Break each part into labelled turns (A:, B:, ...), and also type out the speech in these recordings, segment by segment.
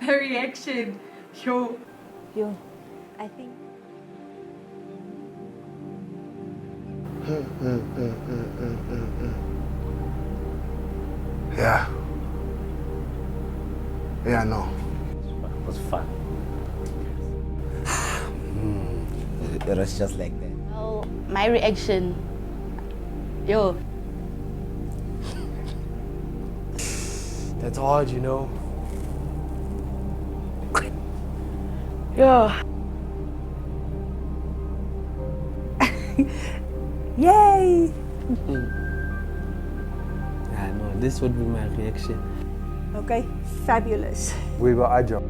A: Her reaction. Yo,
B: I think.
C: Yeah. Yeah, I know.
D: It was fun. It was just like that.
B: Well, my reaction. Yo.
E: That's hard, you know.
B: Yo. Yay!
E: Yeah, no, this would be my reaction.
B: Okay, fabulous.
C: We got Ajo.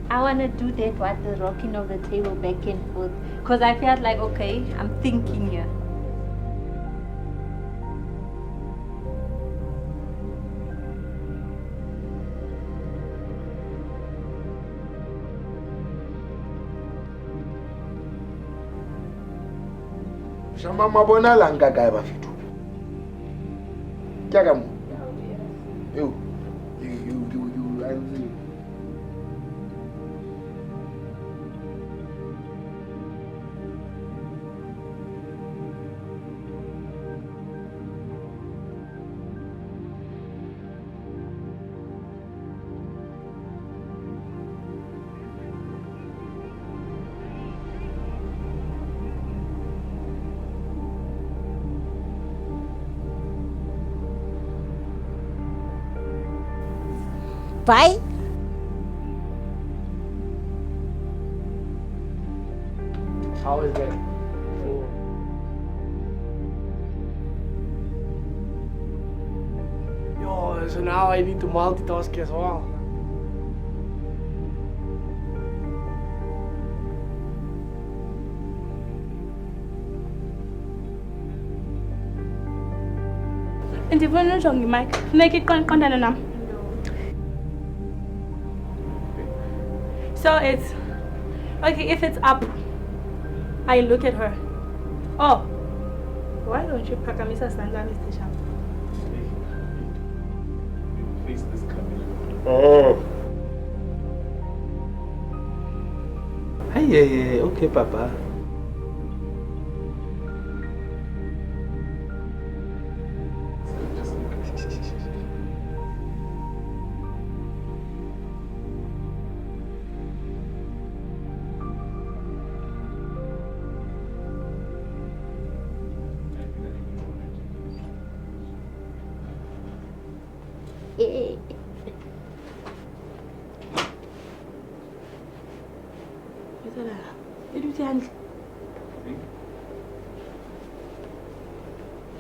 F: I want to do that, what the rocking of the table back and forth. Because I felt like, okay, I'm thinking here.
C: Shamba mabona langa kae ba fitu. Kya kamu? You. I'm
B: Bye.
E: How is that? Yo, so now I need to multitask as well.
A: indifuna nje ngi-mic. Funeka iqondane nami. So it's okay if it's up. I look at her. Oh, why don't you phakamisa isandla, Mr. Sham?
G: Face this camera.
C: Oh.
E: Hey, okay, Papa.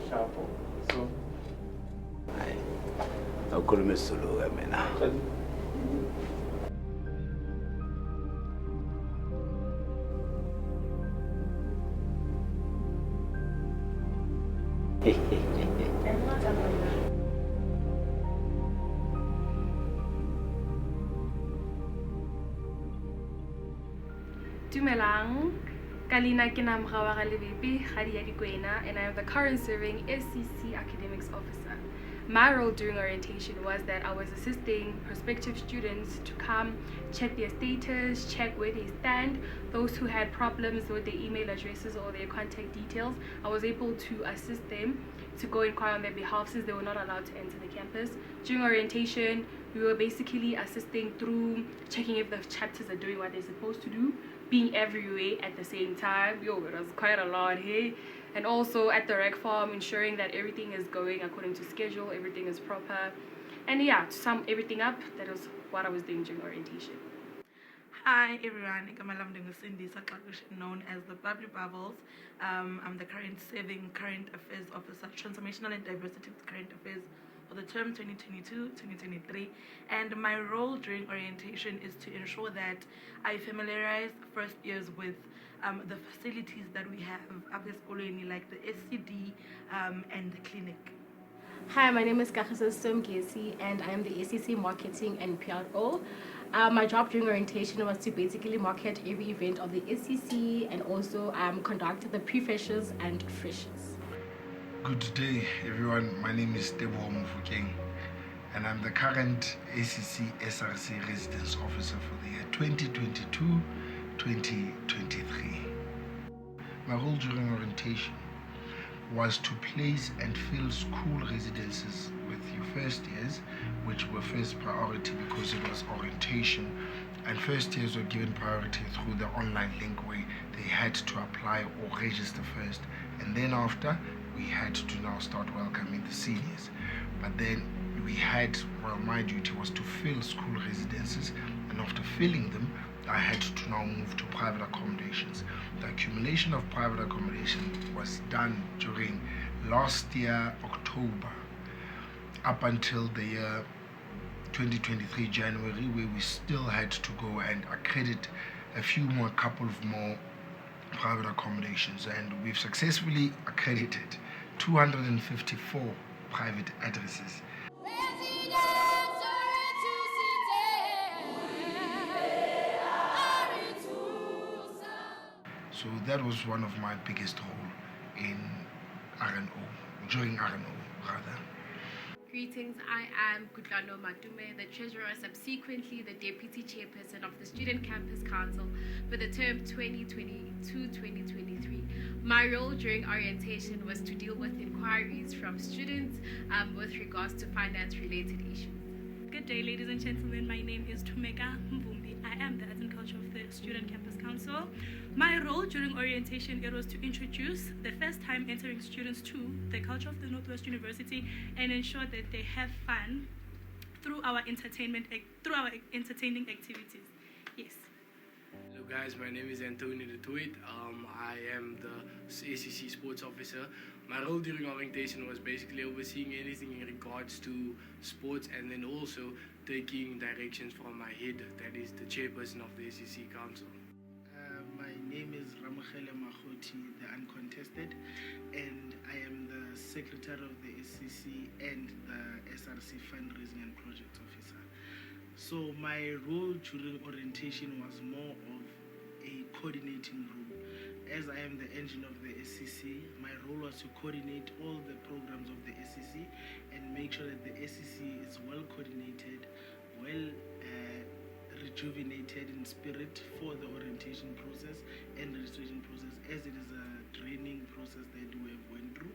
G: Sharp. So.
D: Ukhulume sulu mina.
A: Dumelang, Kalina Kinamrawa Levipi, Khadia Dikwena, and I am the current serving SCC academics officer. My role during orientation was that I was assisting prospective students to come check their status, check where they stand, those who had problems with their email addresses or their contact details. I was able to assist them to go inquire on their behalf since they were not allowed to enter the campus. During orientation, We were basically assisting through checking if the chapters are doing what they're supposed to do, being everywhere at the same time. Yo, it was quite a lot, hey? And also at the rec farm, ensuring that everything is going according to schedule, everything is proper. And yeah, to sum everything up, that was what I was doing during orientation.
H: Hi everyone, I'm Cindy, known as the Bubbly Bubbles. I'm the current serving current affairs officer, transformational and diversity with current affairs for the term 2022-2023. And my role during orientation is to ensure that I familiarize first years with the facilities that we have at the school, like the SCD and the clinic.
I: Hi, my name is Kagiso Somgesi and I am the SCC Marketing and PRO. My job during orientation was to basically market every event of the SCC and also conduct the pre-freshers and freshers.
C: Good day, everyone. My name is Teboho Mofokeng, and I'm the current ACC SRC Residence Officer for the year 2022-2023. My role during orientation was to place and fill school residences with your first years, which were first priority because it was orientation, and first years were given priority through the online link where they had to apply or register first, and then after we had to now start welcoming the seniors. But then we had, well, my duty was to fill school residences, and after filling them I had to now move to private accommodations. The accumulation of private accommodation was done during last year, October, up until the year 2023, January, where we still had to go and accredit a couple of more private accommodations. And we've successfully accredited 254 private addresses. So that was one of my biggest role in RNO, during RNO rather.
I: Greetings, I am Kutlano Matume, the Treasurer, subsequently the Deputy Chairperson of the Student Campus Council for the term 2022-2023. My role during orientation was to deal with inquiries from students with regards to finance-related issues.
J: Good day, ladies and gentlemen. My name is Tumeka Mvumbi. I am the Arts and Culture of the Student Campus Council. My role during orientation, it was to introduce the first-time entering students to the culture of the Northwest University and ensure that they have fun through our entertaining activities. Yes.
E: Hello guys, my name is Anthony Detuit. I am the ACC Sports Officer. My role during orientation was basically overseeing anything in regards to sports and then also taking directions from my head, that is the chairperson of the ACC Council.
K: My name is Ramokhele Makhoti, the uncontested, and I am the secretary of the SCC and the SRC fundraising and project officer. So my role during orientation was more of a coordinating role. As I am the engine of the SCC, my role was to coordinate all the programs of the SCC and make sure that the SCC is well coordinated, well rejuvenated in spirit for the orientation process and registration process, as it is a training process that we have went through.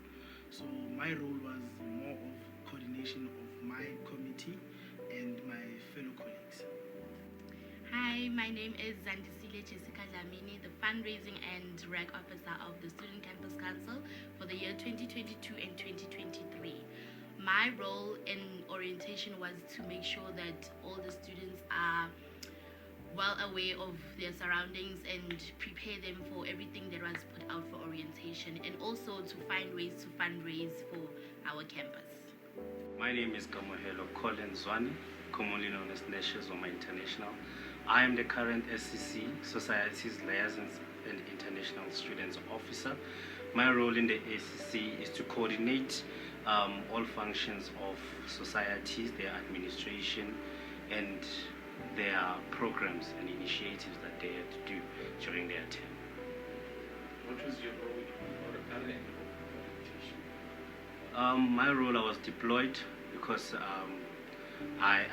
K: So my role was more of coordination of my committee and my fellow colleagues.
L: Hi, my name is Zandisile Jessica Dlamini, the fundraising and rec officer of the Student Campus Council for the year 2022 and 2023. My role in orientation was to make sure that all the students are well aware of their surroundings and prepare them for everything that was put out for orientation, and also to find ways to fundraise for our campus.
D: My name is Kamohelo Colin Zwane, commonly known as Neshezoma International. I am the current SCC, Societies Liaisons and International Students Officer. My role in the ACC is to coordinate all functions of societies, their administration, and their programs and initiatives that they had to do during their term.
G: What was your role for the current orientation?
D: My role, I was deployed because I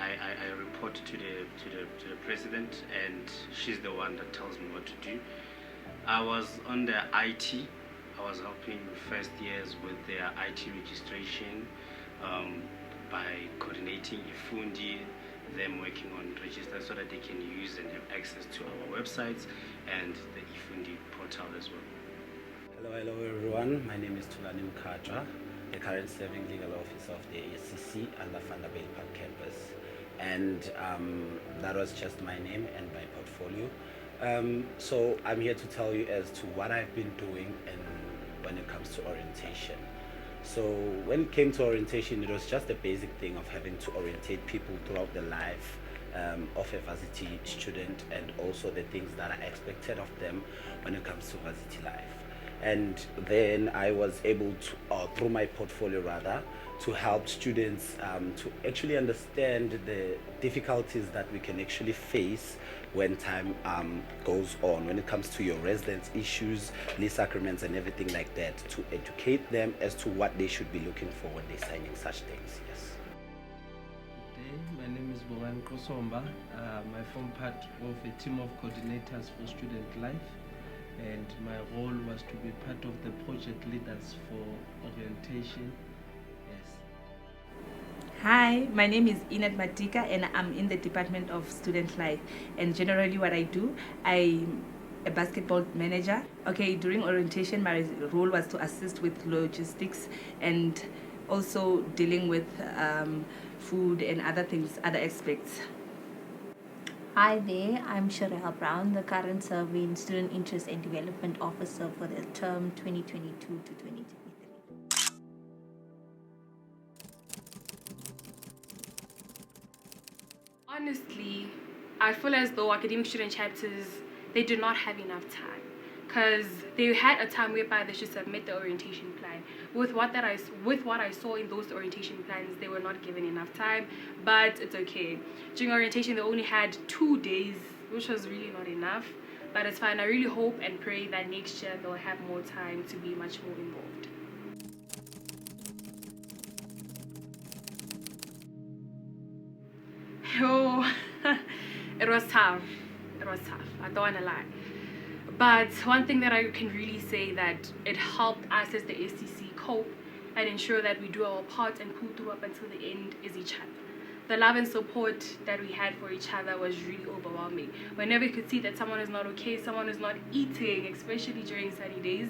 D: report to the president, and she's the one that tells me what to do. I was on the IT. I was helping first years with their IT registration by coordinating Ifundi, them working on register so that they can use and have access to our websites and the Ifundi portal as well.
M: Hello everyone. My name is Tulani Mkhatwa, the current serving legal officer of the SCC under Vanderbilt Park campus. And that was just my name and my portfolio. So I'm here to tell you as to what I've been doing and when it comes to orientation. So when it came to orientation, it was just a basic thing of having to orientate people throughout the life of a varsity student, and also the things that are expected of them when it comes to varsity life. And then I was able to, through my portfolio rather, to help students to actually understand the difficulties that we can actually face when time goes on, when it comes to your residence issues, lease agreements and everything like that, to educate them as to what they should be looking for when they're signing such things. Yes.
N: Good day, my name is Bogan Kosomba. I form part of a team of coordinators for student life, and my role was to be part of the project leaders for orientation.
H: Hi, my name is Inat Madika and I'm in the Department of Student Life. And generally what I do, I'm a basketball manager. Okay, during orientation, my role was to assist with logistics and also dealing with food and other things, other aspects.
F: Hi there, I'm Sherelle Brown, the current serving Student Interest and Development Officer for the term 2022 to 2023.
A: Honestly, I feel as though academic student chapters, they do not have enough time, because they had a time whereby they should submit the orientation plan. With what I saw in those orientation plans, they were not given enough time, but it's okay. During orientation, they only had 2 days, which was really not enough, but it's fine. I really hope and pray that next year they'll have more time to be much more involved. Oh, it was tough. I don't want to lie. But one thing that I can really say that it helped us as the SCC cope and ensure that we do our part and pull through up until the end is each other. The love and support that we had for each other was really overwhelming. Whenever we could see that someone is not okay, someone is not eating, especially during sunny days,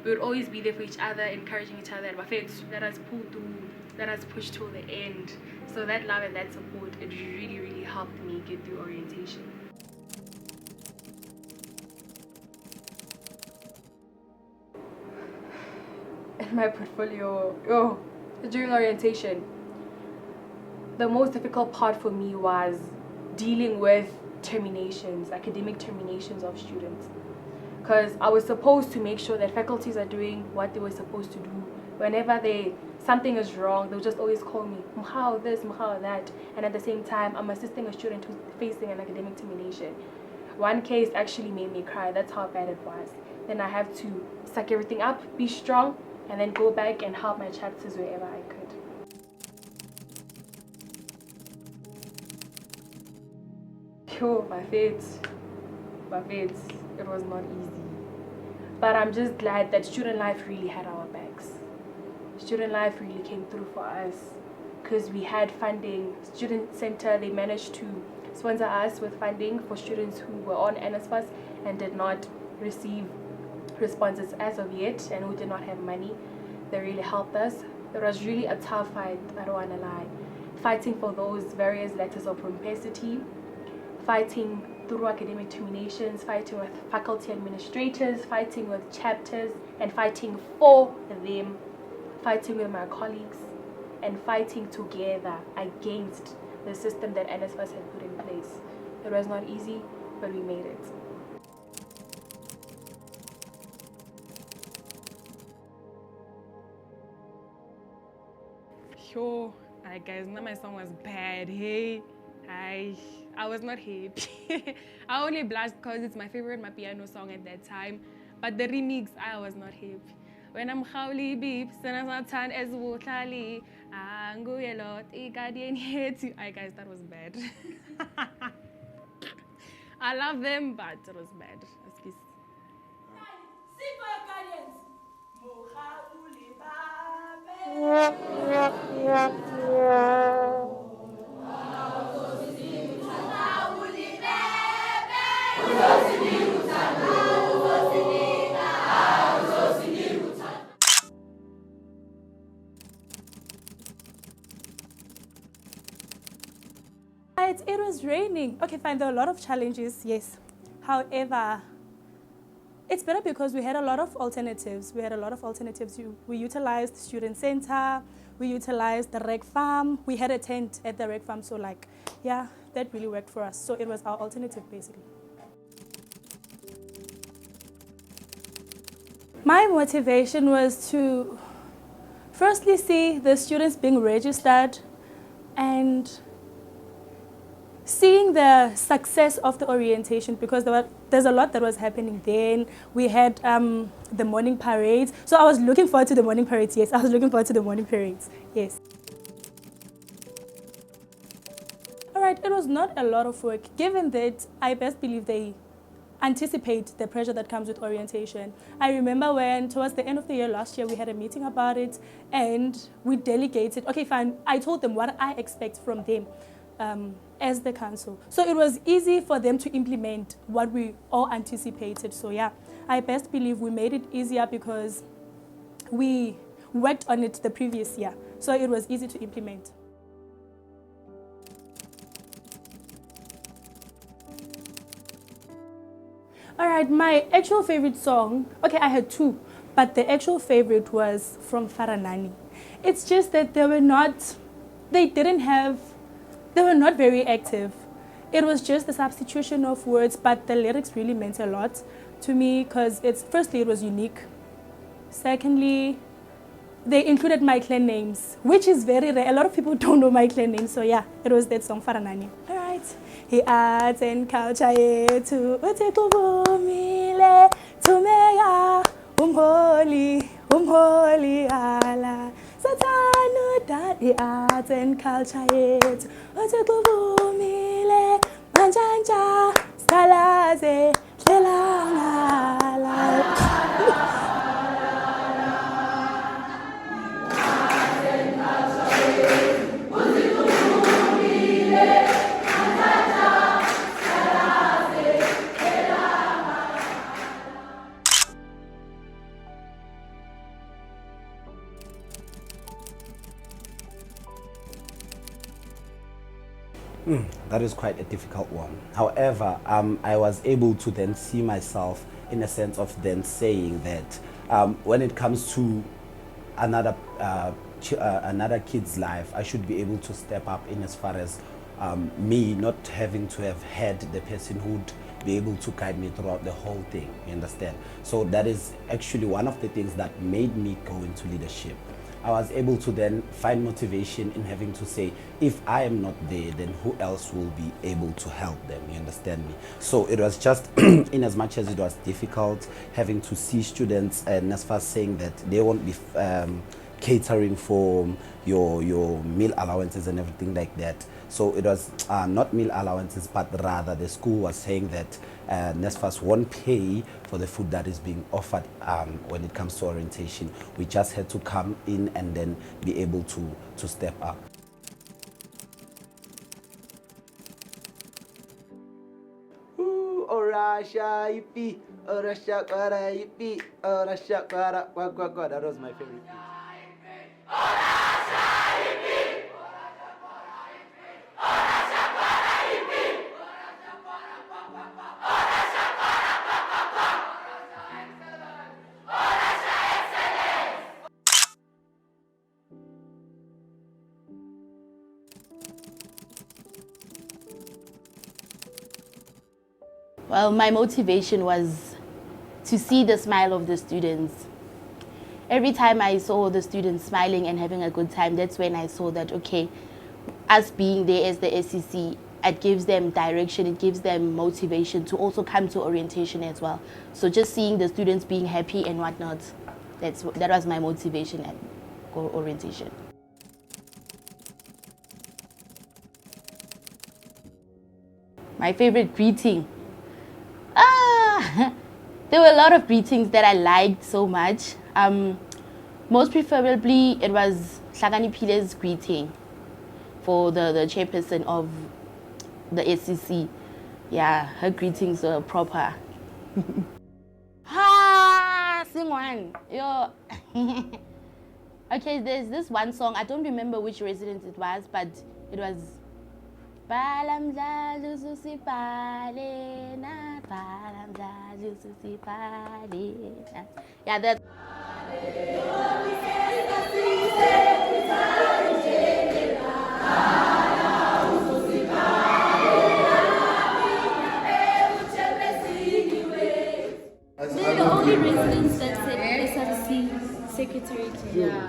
A: we would always be there for each other, encouraging each other. Let us pull through, let us push till the end. So that love and that support, it really, really helped me get through orientation. In my portfolio, during orientation, the most difficult part for me was dealing with terminations, academic terminations of students. Because I was supposed to make sure that faculties are doing what they were supposed to do. Whenever something is wrong, they'll just always call me, Mhao this, Mhao that. And at the same time, I'm assisting a student who's facing an academic termination. One case actually made me cry. That's how bad it was. Then I have to suck everything up, be strong, and then go back and help my chapters wherever I could. Yo, my fate, it was not easy. But I'm just glad that student life really had our backs. Student life really came through for us because we had funding. Student Center, they managed to sponsor us with funding for students who were on NSFAS and did not receive responses as of yet and who did not have money. They really helped us. It was really a tough fight, I don't want to lie. Fighting for those various letters of propensity, fighting through academic terminations, fighting with faculty administrators, fighting with chapters, and fighting for them, fighting with my colleagues, and fighting together against the system that NSFAS had put in place. It was not easy, but we made it.
O: Yo, guys, now my song was bad. Hey, I was not happy. I only blushed because it's my favorite piano song at that time. But the remix, I was not happy. When I'm Khawli beep, Sanatan as Wotali, Anguye lot, Guardian hate you. Guys, that was bad. I love them, but it was bad. Excuse.
P: Sing for your guardians.
B: Yeah. was raining. Okay, fine, there were a lot of challenges, yes. However, it's better because we had a lot of alternatives. We utilized student center, we utilized the rec farm, we had a tent at the rec farm, so like, yeah, that really worked for us. So it was our alternative basically. My motivation was to firstly see the students being registered and seeing the success of the orientation, because there's a lot that was happening then. We had the morning parades. So I was looking forward to the morning parades, yes. I was looking forward to the morning parades, yes. All right, it was not a lot of work, given that I best believe they anticipate the pressure that comes with orientation. I remember when, towards the end of the year last year, we had a meeting about it and we delegated. Okay, fine, I told them what I expect from them as the council. So it was easy for them to implement what we all anticipated. So yeah, I best believe we made it easier because we worked on it the previous year. So it was easy to implement. All right, my actual favorite song, okay, I had two, but the actual favorite was from Faranani. It's just that they were not very active. It was just the substitution of words, but the lyrics really meant a lot to me because firstly, it was unique. Secondly, they included my clan names, which is very rare. A lot of people don't know my clan names, so yeah, it was that song, Faranani. All right. He arts and culture yethu uthixuvumile thumeka umholi ala sathanu dad. He arts and culture yethu uthixuvumile manjanja skalaze hlelangala.
M: That is quite a difficult one. However, I was able to then see myself in a sense of then saying that when it comes to another kid's life, I should be able to step up in as far as me not having to have had the person who'd be able to guide me throughout the whole thing, you understand? So that is actually one of the things that made me go into leadership. I was able to then find motivation in having to say, if I am not there, then who else will be able to help them, you understand me? So it was just, in as much as it was difficult, having to see students and as far as saying that they won't be catering for your meal allowances and everything like that. So it was not meal allowances, but rather the school was saying that NSFAS won't pay for the food that is being offered when it comes to orientation. We just had to come in and then be able to step up.
Q: That was my favorite piece.
L: Well, my motivation was to see the smile of the students. Every time I saw the students smiling and having a good time, that's when I saw that, okay, us being there as the SCC, it gives them direction, it gives them motivation to also come to orientation as well. So just seeing the students being happy and whatnot, that was my motivation at orientation. My favorite greeting. There were a lot of greetings that I liked so much. Most preferably, it was Hlakaniphile's greeting for the chairperson of the SCC. Yeah, her greetings were proper. Ha! Sing one. Yo. Okay, there's this one song. I don't remember which resident it was, but
R: Bala mdlalo susipale na, bala mdlalo susipale na. Yeah, that's.
P: They're the only residents that said SRC secretary. Yeah.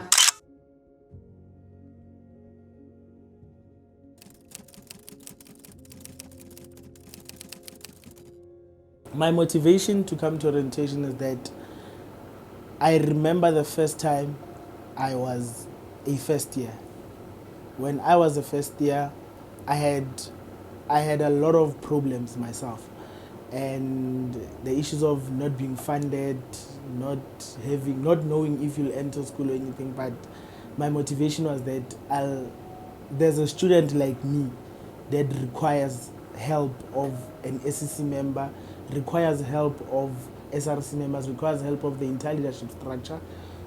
S: My motivation to come to orientation is that I remember the first time I was a first year. When I was a first year, I had a lot of problems myself, and the issues of not being funded, not knowing if you'll enter school or anything. But my motivation was that there's a student like me that requires help of an SCC member, requires help of SRC members, requires help of the entire leadership structure.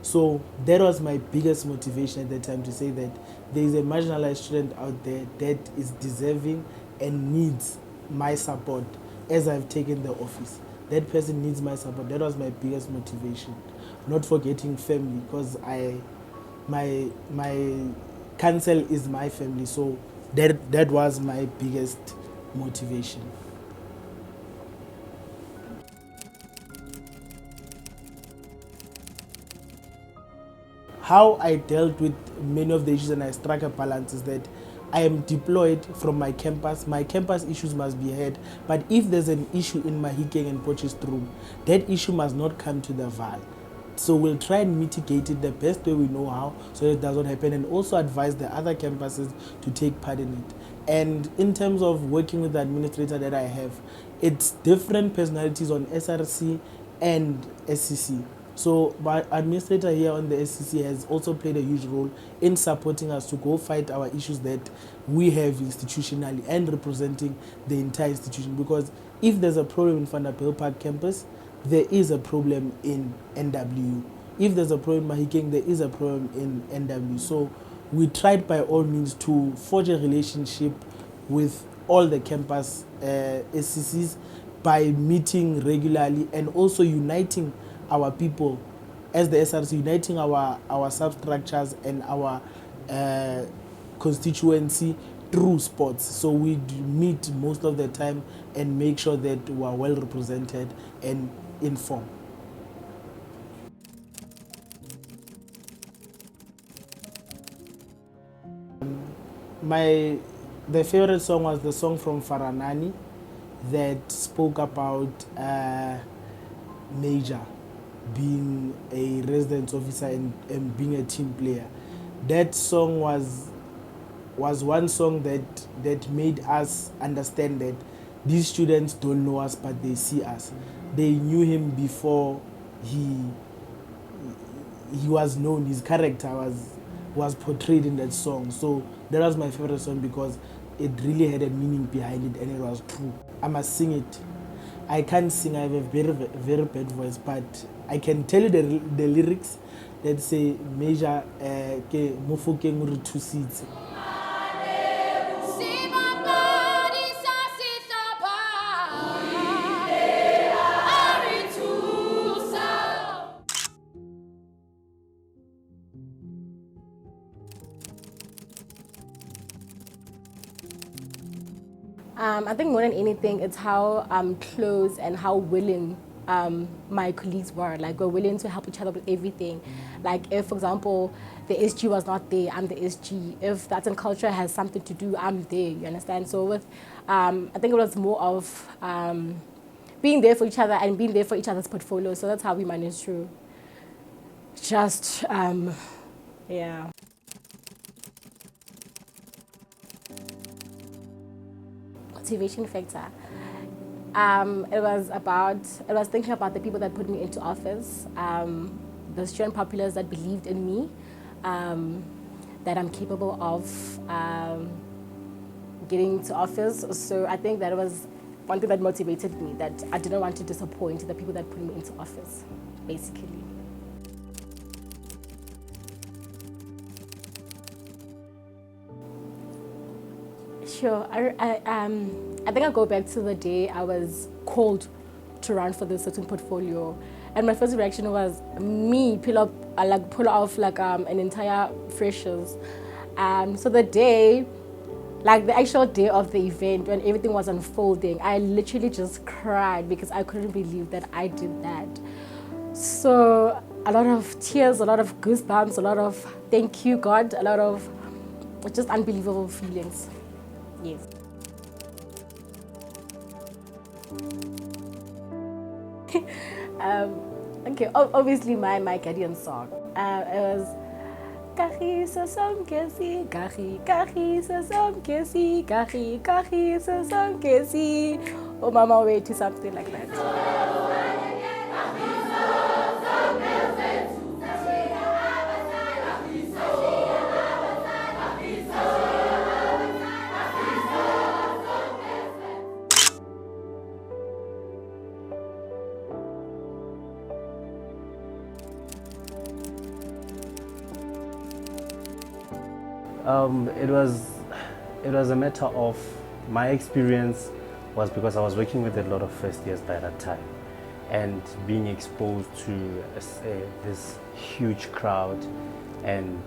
S: So that was my biggest motivation at that time, to say that there is a marginalized student out there that is deserving and needs my support as I've taken the office. That person needs my support. That was my biggest motivation. Not forgetting family, because my council is my family. So that was my biggest motivation. How I dealt with many of the issues and I struck a balance is that I am deployed from my campus. My campus issues must be heard, but if there's an issue in Mahikeng and Potchefstroom, that issue must not come to the VAL. So we'll try and mitigate it the best way we know how, so that it does not happen, and also advise the other campuses to take part in it. And in terms of working with the administrator that I have, it's different personalities on SRC and SCC. So my administrator here on the SCC has also played a huge role in supporting us to go fight our issues that we have institutionally and representing the entire institution. Because if there's a problem in Vanderbilt Park campus, there is a problem in NWU. If there's a problem in Mahikeng, there is a problem in NWU. So we tried by all means to forge a relationship with all the campus SCCs by meeting regularly and also uniting our people as the SRC, uniting our substructures and our constituency through sports. So we meet most of the time and make sure that we are well represented and informed. The favorite song was the song from Faranani that spoke about Major being a residence officer and being a team player. That song was one song that made us understand that these students don't know us, but they see us. They knew him before he was known. His character was portrayed in that song. So that was my favorite song because it really had a meaning behind it and it was true. I must sing it. I can't sing, I have a very, very bad voice, but I can tell you the lyrics that say, Major, ke mofokeng re thusitse.
I: I think more than anything, it's how close and how willing my colleagues were. Like, we're willing to help each other with everything. Like, if, for example, the SG was not there, I'm the SG. If that's in culture has something to do, I'm there, you understand? So with, I think it was more of being there for each other and being there for each other's portfolio. So that's how we managed to just, yeah. Motivation factor. It was thinking about the people that put me into office, the student populace that believed in me, that I'm capable of getting to office. So I think that was one thing that motivated me, that I didn't want to disappoint the people that put me into office, basically. Sure. I think I'll go back to the day I was called to run for the certain portfolio, and my first reaction was me pull off an entire freshers. So the day, like the actual day of the event when everything was unfolding, I literally just cried because I couldn't believe that I did that. So a lot of tears, a lot of goosebumps, a lot of thank you God, a lot of just unbelievable feelings. Yes. Okay, obviously my Guardian song. It was Kagiso som kesi, kagiso som kesi, kagiso som kesi. Oh, mama, way to something like that.
M: It was a matter of my experience was because I was working with a lot of first years by that time, and being exposed to this huge crowd, and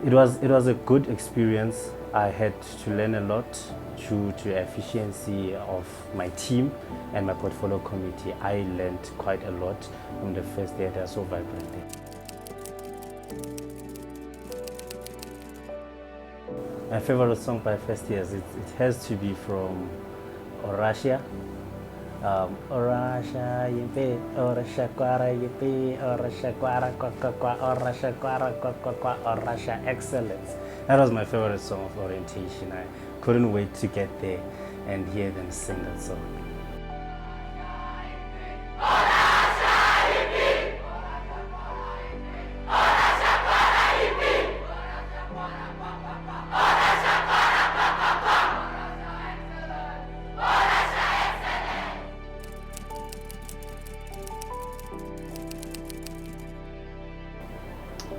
M: it was a good experience. I had to learn a lot due to efficiency of my team and my portfolio committee. I learned quite a lot from the first day. They are so vibrant there. My favorite song by first years, it has to be from Orasha. Orasha yimpe, Orasha kwara yimpe, Orasha kwara kwa kwa kwa, Orasha kwara kwa kwa kwa, Orasha excellence. That was my favorite song of orientation. I couldn't wait to get there and hear them sing that song.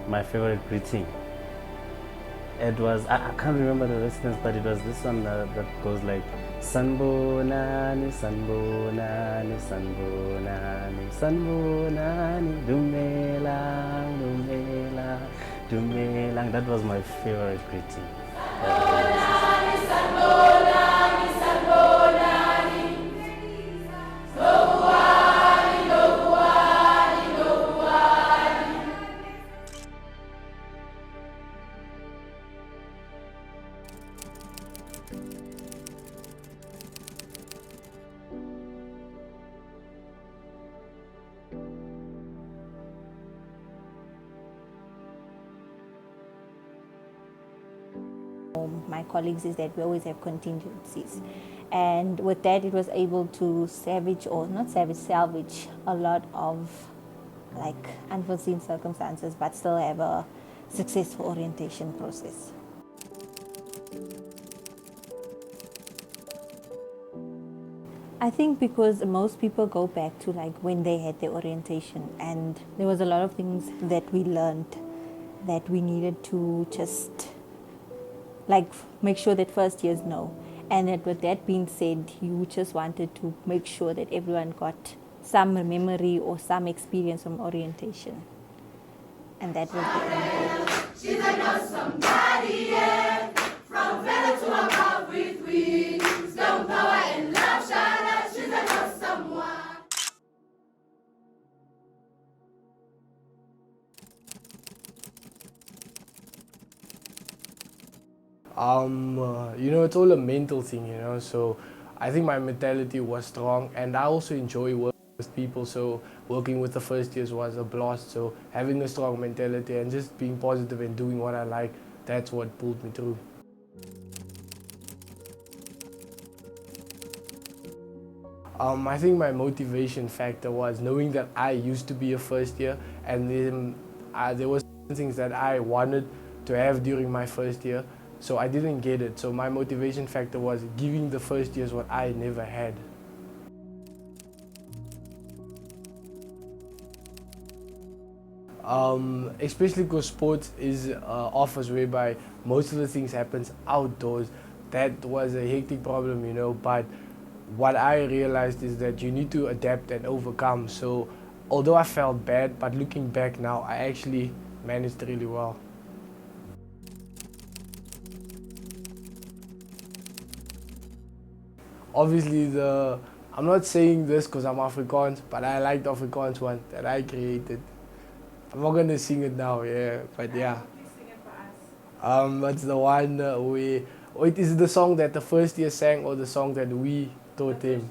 M: My favorite greeting. It was, I can't remember the residence, but it was this one that goes like Sanbonani, Sanbonani, Sanbonani, Sanbonani, Dumelang, Dumelang, Dumelang. That was my favorite greeting.
F: My colleagues is that we always have contingencies, and with that it was able to salvage a lot of like unforeseen circumstances, but still have a successful orientation process. I think because most people go back to like when they had their orientation, and there was a lot of things that we learned that we needed to just like make sure that first years know. And that with that being said, you just wanted to make sure that everyone got some memory or some experience from orientation. And that was the end goal.
T: She's an awesome body, yeah. From feather to above with wings. Don't power and love, shine out. She's an awesome one.
E: It's all a mental thing, so I think my mentality was strong, and I also enjoy working with people, so working with the first years was a blast. So having a strong mentality and just being positive and doing what I like, that's what pulled me through. I think my motivation factor was knowing that I used to be a first year, and then there were things that I wanted to have during my first year, so I didn't get it. So my motivation factor was giving the first years what I never had. Especially because sports is office whereby most of the things happens outdoors. that was a hectic problem, you know, but what I realized is that you need to adapt and overcome. So although I felt bad, but looking back now, I actually managed really well. Obviously, I'm not saying this because I'm Afrikaans, but I like the Afrikaans one that I created. I'm not gonna sing it now, yeah, but yeah. It's the one it is the song that the first year sang or the song that we taught him.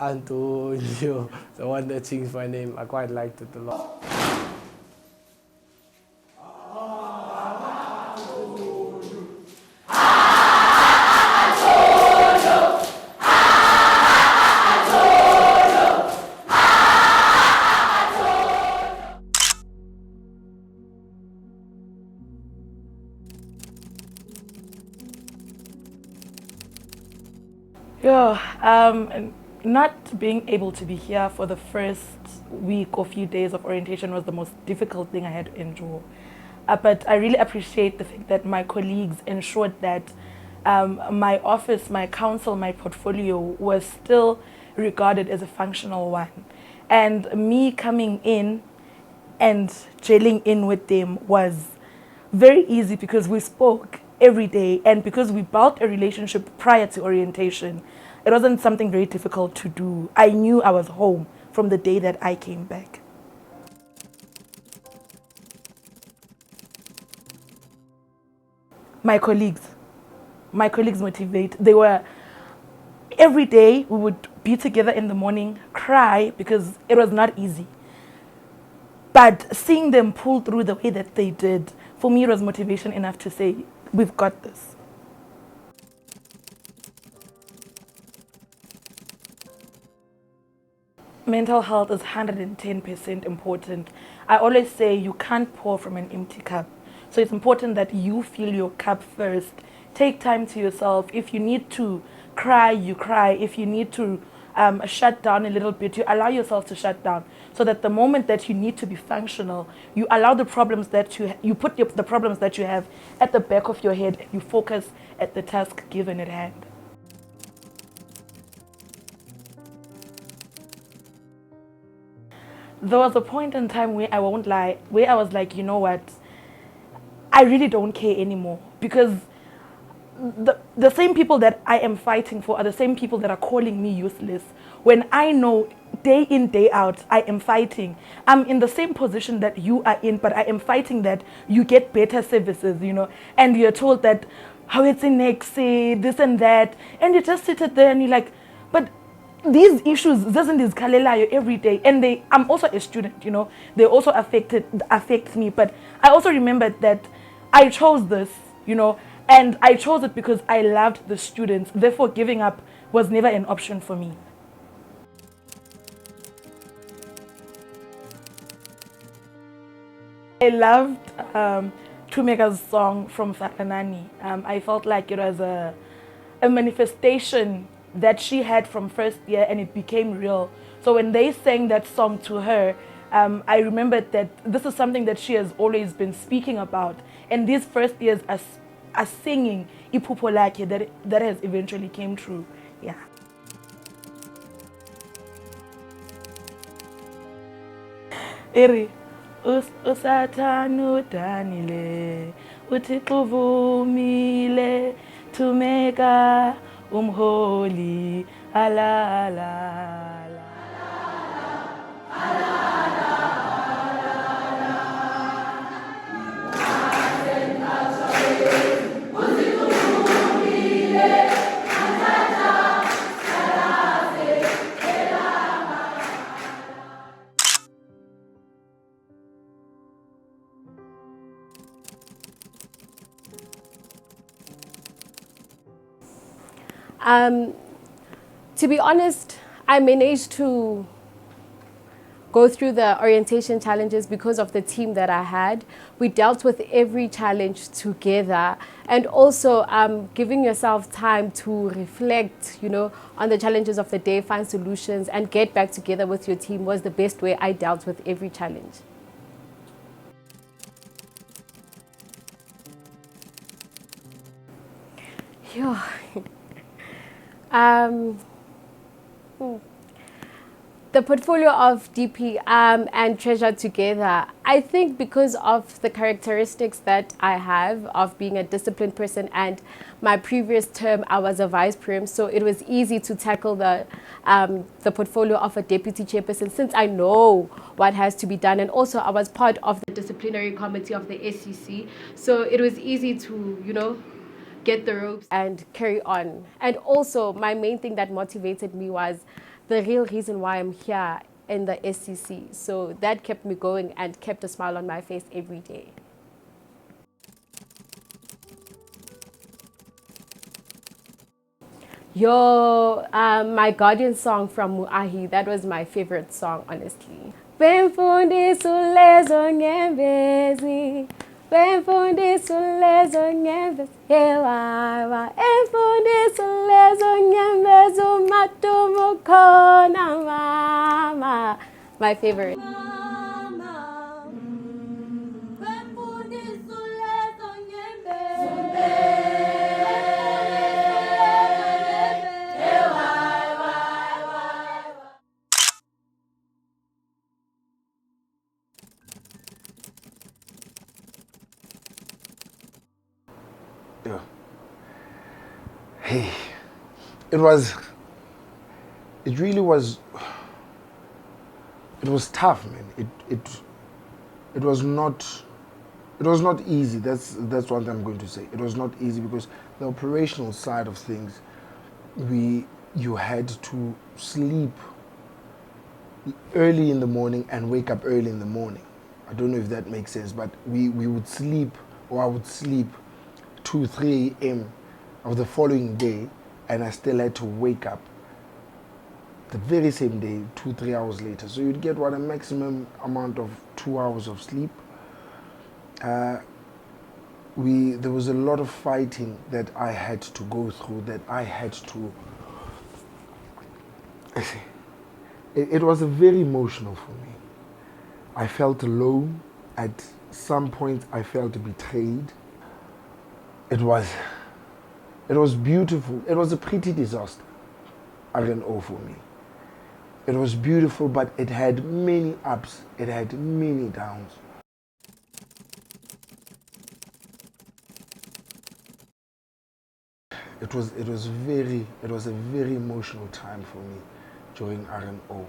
E: Antonio, the one that sings my name. I quite liked it a lot.
H: Not being able to be here for the first week or few days of orientation was the most difficult thing I had to endure. But I really appreciate the fact that my colleagues ensured that my office, my council, my portfolio was still regarded as a functional one. And me coming in and gelling in with them was very easy because we spoke every day and because we built a relationship prior to orientation. It wasn't something very difficult to do. I knew I was home from the day that I came back. My colleagues motivate. They were, every day we would be together in the morning, cry because it was not easy. But seeing them pull through the way that they did, for me it was motivation enough to say, we've got this. Mental health is 110% important. I always say you can't pour from an empty cup. So it's important that you fill your cup first. Take time to yourself. If you need to cry, you cry. If you need to shut down a little bit, you allow yourself to shut down. So that the moment that you need to be functional, you allow the problems that you put the problems that you have at the back of your head and you focus at the task given at hand. There was a point in time where I won't lie, where I was like, you know what, I really don't care anymore because the same people that I am fighting for are the same people that are calling me useless. When I know day in, day out, I am fighting. I'm in the same position that you are in, but I am fighting that you get better services, you know, and you're told that how it's in next, this and that, and you just sit there and you're like, but these issues doesn't every day, and I'm also a student, you know, they also affect me, but I also remembered that I chose this, you know, and I chose it because I loved the students. Therefore, giving up was never an option for me. I loved Tumega's song from Fakanani. I felt like it was a manifestation that she had from first year and it became real. So when they sang that song to her, I remembered that this is something that she has always been speaking about. And these first years are singing Iphupho lakhe that has eventually came true. Yeah. Eri, usathana udanile, uThixo uvumile, Thumeka umholi, alala.
I: To be honest, I managed to go through the orientation challenges because of the team that I had. We dealt with every challenge together, and also giving yourself time to reflect, you know, on the challenges of the day, find solutions, and get back together with your team was the best way I dealt with every challenge. Yeah. um, the portfolio of DP and Treasure together, I think because of the characteristics that I have of being a disciplined person, and my previous term I was a vice prim, so it was easy to tackle the portfolio of a deputy chairperson since I know what has to be done, and also I was part of the disciplinary committee of the SCC, so it was easy to, you know, get the ropes and carry on. And also my main thing that motivated me was the real reason why I'm here in the SCC. So that kept me going and kept a smile on my face every day. Yo, my Guardian song from Muahi, that was my favorite song, honestly. Bemfundisa ulezo nyembezi, bemfundisa ulezo nyembezi, ewawa, bemfundisa ulezo nyembezi, umatumu kona mama. My favorite.
C: Yeah. Hey, it really was tough, man. It was not easy. That's what I'm going to say. It was not easy because the operational side of things, you had to sleep early in the morning and wake up early in the morning. I don't know if that makes sense, but we would sleep, or I would sleep 2, 3 a.m. of the following day, and I still had to wake up the very same day, 2, 3 hours later. So you'd get a maximum amount of 2 hours of sleep. There was a lot of fighting that I had to go through, that I had to. It was very emotional for me. I felt alone. At some point, I felt betrayed. It was beautiful. It was a pretty disaster, RNO for me. It was beautiful, but it had many ups. It had many downs. It was a very emotional time for me during RNO.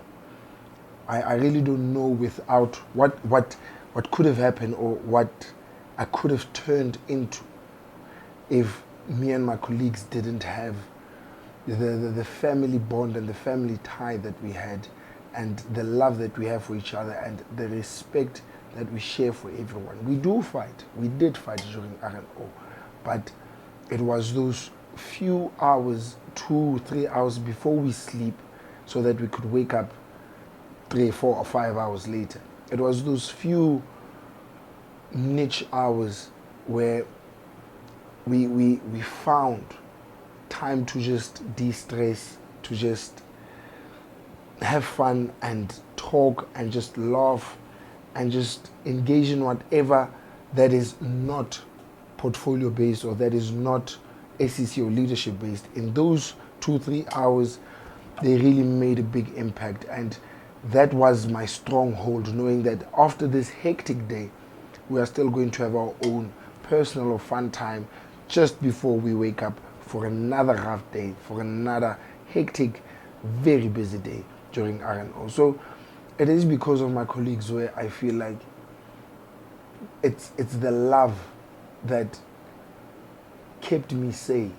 C: I really don't know without what could have happened or what I could have turned into if me and my colleagues didn't have the family bond and the family tie that we had, and the love that we have for each other, and the respect that we share for everyone. We do fight. We did fight during RNO, but it was those few hours, 2, 3 hours before we sleep, so that we could wake up 3, 4, or 5 hours later. It was those few niche hours where we found time to just de-stress, to just have fun and talk and just laugh and just engage in whatever that is not portfolio based or that is not SCC or leadership based. In those 2, 3 hours, they really made a big impact, and that was my stronghold, knowing that after this hectic day, we are still going to have our own personal or fun time just before we wake up for another rough day, for another hectic, very busy day during RNO. So it is because of my colleagues where I feel like it's the love that kept me sane.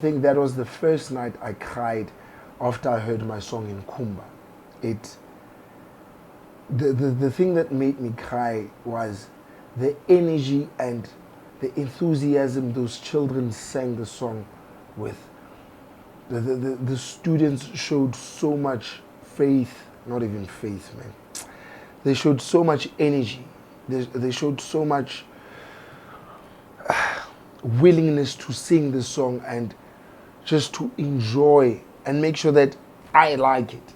C: I think that was the first night I cried after I heard my song in Kumba. The thing that made me cry was the energy and the enthusiasm those children sang the song with. The students showed so much faith, not even faith, man. They showed so much energy. They showed so much willingness to sing the song and just to enjoy and make sure that I like it.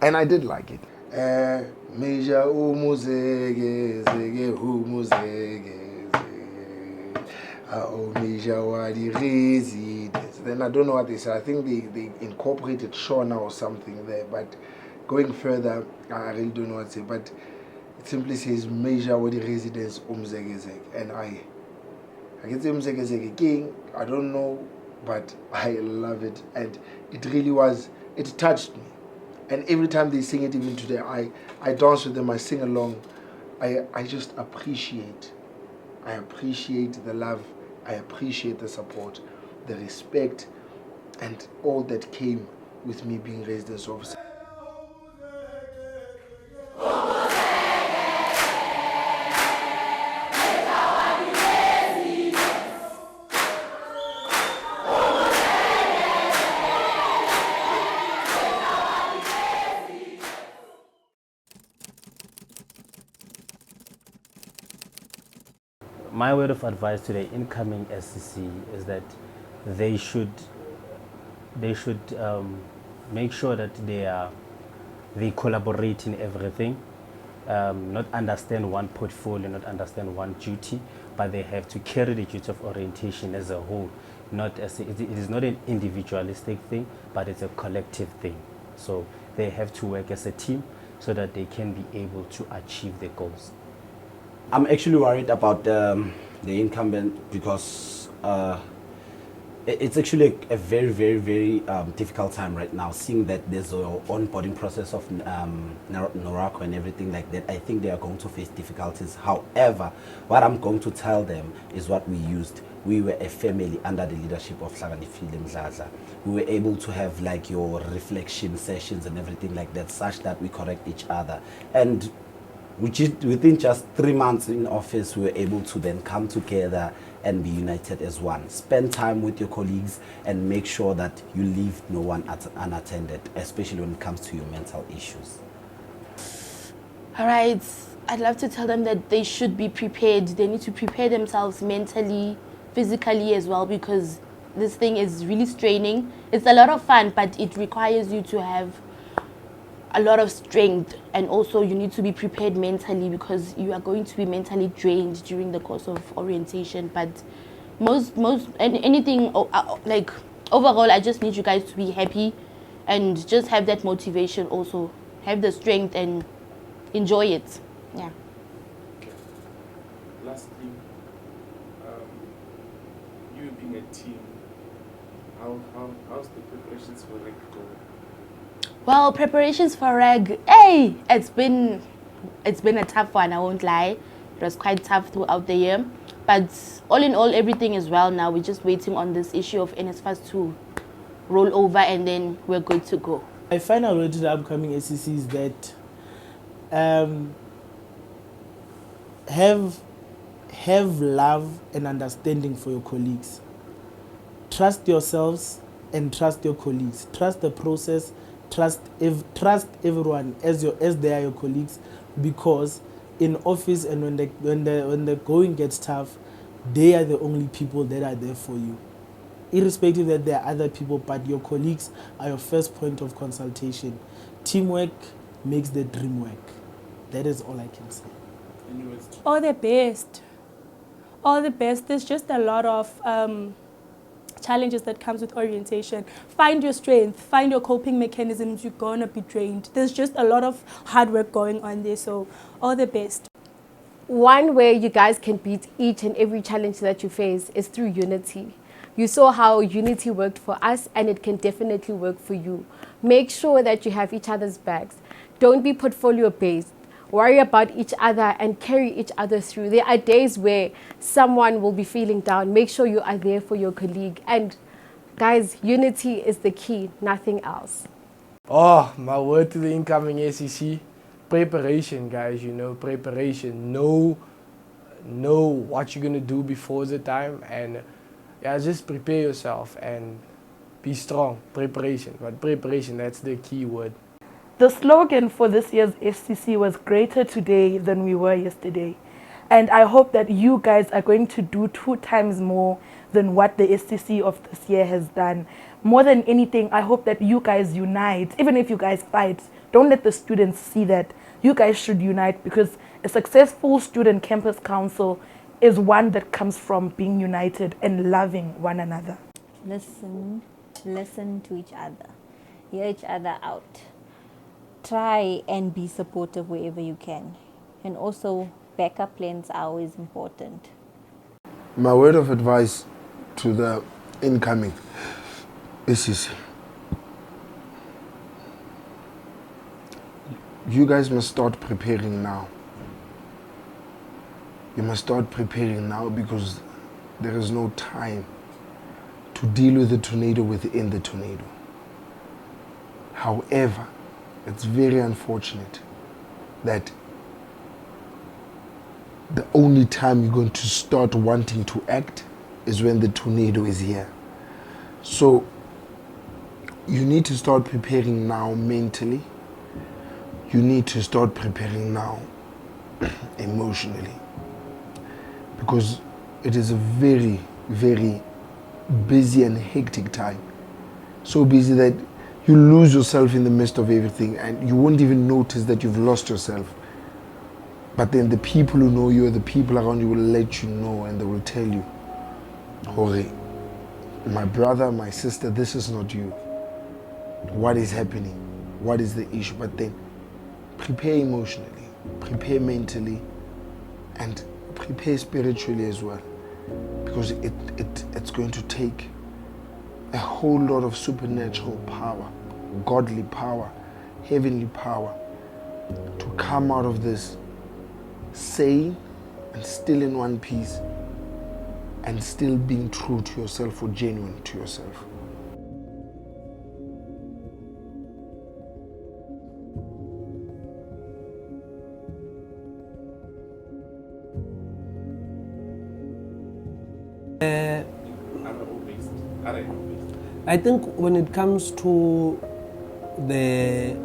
C: And I did like it. Meja umuzege, zege umuzege, zege. Oh, meja wadi residence. Then I don't know what they say. I think they incorporated Shona or something there. But going further, I really don't know what to say. But it simply says meja wadi residence umzege, zege. And I can say umzege, zege king. I don't know, but I love it. And it really was, it touched me. And every time they sing it, even today, I dance with them, I sing along. I just appreciate. I appreciate the love. I appreciate the support, the respect, and all that came with me being residence officer.
M: My word of advice to the incoming SCC is that they should make sure that they collaborate in everything, not understand one portfolio, not understand one duty, but they have to carry the duty of orientation as a whole. Not as it is not an individualistic thing, but it's a collective thing. So they have to work as a team so that they can be able to achieve their goals.
U: I'm actually worried about the incumbent because it's actually a very, very, very difficult time right now, seeing that there's an onboarding process of Norako and everything like that. I think they are going to face difficulties. However, what I'm going to tell them is what we used. We were a family under the leadership of Hlakanifile Mdladla. We were able to have like your reflection sessions and everything like that, such that we correct each other. And within just 3 months in office, we were able to then come together and be united as one. Spend time with your colleagues and make sure that you leave no one unattended, especially when it comes to your mental issues.
R: All right, I'd love to tell them that they should be prepared. They need to prepare themselves mentally, physically as well, because this thing is really straining. It's a lot of fun, but it requires you to have a lot of strength, and also you need to be prepared mentally because you are going to be mentally drained during the course of orientation. But anything like overall, I just need you guys to be happy and just have that motivation, also have the strength and enjoy it. Yeah.
G: Okay. Lastly, you being a team, how's the preparations for REG going?
R: Well, preparations for REG, hey, it's been a tough one, I won't lie. It was quite tough throughout the year. But all in all, everything is well now. We're just waiting on this issue of NSFAS to roll over, and then we're good to go.
S: My final word to the upcoming SCC is that have love and understanding for your colleagues. Trust yourselves and trust your colleagues. Trust the process. Trust everyone as they are your colleagues, because in office and when the going gets tough, they are the only people that are there for you. Irrespective that there are other people, but your colleagues are your first point of consultation. Teamwork makes the dream work. That is all I can say.
B: All the best. All the best. There's just a lot of challenges that comes with orientation. Find your strength, find your coping mechanisms. You're gonna be drained. There's just a lot of hard work going on there, so all the best.
I: One way you guys can beat each and every challenge that you face is through unity. You saw how unity worked for us, and it can definitely work for you. Make sure that you have each other's backs. Don't be portfolio based. Worry about each other and carry each other through. There are days where someone will be feeling down. Make sure you are there for your colleague. And guys, unity is the key, nothing else.
E: Oh, my word to the incoming SCC. Preparation, guys, preparation. Know what you're going to do before the time. And yeah, just prepare yourself and be strong. Preparation. But preparation, that's the key word.
H: The slogan for this year's SCC was greater today than we were yesterday. And I hope that you guys are going to do 2 times more than what the SCC of this year has done. More than anything, I hope that you guys unite. Even if you guys fight,
J: don't let the students see that. You guys should unite, because a successful student campus council is one that comes from being united and loving one another.
F: Listen to each other, hear each other out. Try and be supportive wherever you can. And also, backup plans are always important.
C: My word of advice to the incoming SCC. You guys must start preparing now. You must start preparing now, because there is no time to deal with the tornado within the tornado. However, it's very unfortunate that the only time you're going to start wanting to act is when the tornado is here. So you need to start preparing now mentally. You need to start preparing now emotionally, because it is a very, very busy and hectic time. So busy that you lose yourself in the midst of everything, and you won't even notice that you've lost yourself. But then the people who know you, or the people around you, will let you know, and they will tell you, Jorge, my brother, my sister, this is not you. What is happening? What is the issue? But then prepare emotionally, prepare mentally, and prepare spiritually as well, because it's going to take a whole lot of supernatural power, godly power, heavenly power to come out of this sane and still in one piece, and still being true to yourself, or genuine to yourself.
N: I think when it comes to the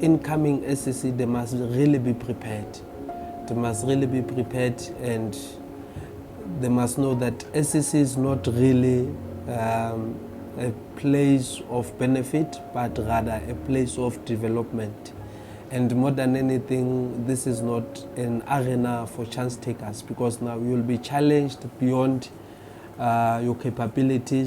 N: incoming SCC, they must really be prepared. They must really be prepared, and they must know that SCC is not really a place of benefit, but rather a place of development. And more than anything, this is not an arena for chance takers, because now you will be challenged beyond your capabilities.